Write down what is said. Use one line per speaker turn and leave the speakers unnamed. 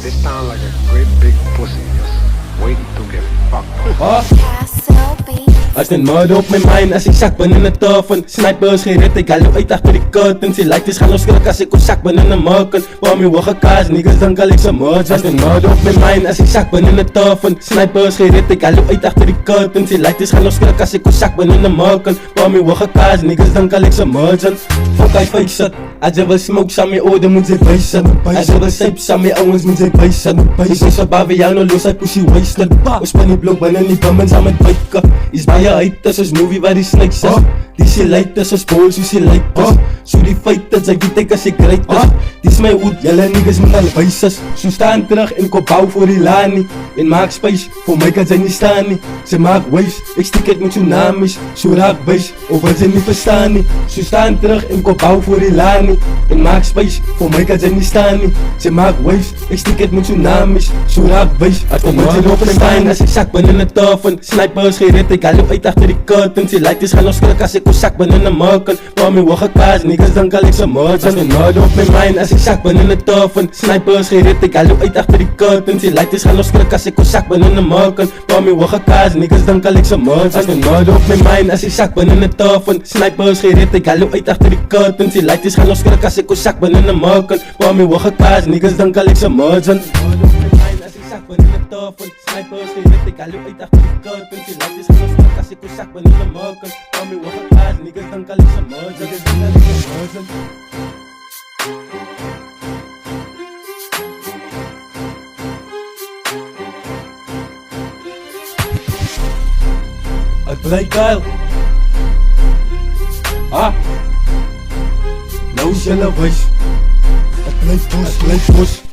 They sound like a great big pussy just waiting to get fucked.
Castle Beats.
As net murder op my mind as ek sak binne 'n turf en snipers gered ek hou uit agter die curtains. Die lights gaan ons skrik as ek sak binne 'n merkin. Waar my hoë kaas niggas dink al ek se murder. As net murder op my mind as ek sak binne 'n turf en snipers gered ek hou uit agter die curtains. Die lights gaan ons skrik as ek sak binne 'n merkin. Waar my hoë kaas niggas dink al ek se murder. Fuck I face it. As jy wil smoke saam my order moet jy base it. As jy wil sip saam my ouens moet jy base it. Base is above jou no los hy pussy wasted. Ons pan die blok binne die bummens aan met byke. Is baie uit as ons movie waar die snakes is. Die se light is as balls soos die light is. So die feit is ek weet ek as ek great is. Dis my oud julle niggas moet al wyses. So staan terug en kop hou voor die lani. En maak space vir my kan sy nie staan nie. Sy maak waves, ek stick het met tsunamis. So raak base, of wat sy nie verstaan nie. So staan terug en kop hou voor die lani. En maak space vir my kan sy nie staan nie. Sy maak waves, ek stick het met tsunamis. So raak base, as wat sy op die staan. As ek sak binne 'n turf en snipers gered ek hou uit agter die curtains. Die lights gaan ons skrik as ek sak binne 'n merkin. Waar my hoë kaas niggas dink al ek se murder. En murder op my mind as ek sak binne 'n turf en snipers gered ek hou uit agter die curtains. Die lights gaan ons skrik as ek sak binne 'n merkin. Waar my hoë kaas niggas dink al ek se murder. En murder op my mind as ek sak binne 'n turf en snipers gered ek hou uit agter die curtains. Die lights gaan ons skrik as ek sak binne 'n merkin. Waar my hoë kaas niggas dink al ek se murder. Sak binne 'n turf en snipers gered ek hou uit agter die curtains. Die lights gaan ons skrik as ek sak binne 'n merkin. Waar my hoë kaas niggas dink al ek se murder. Ek bly geil. Nou is julle wys. Ek bly push.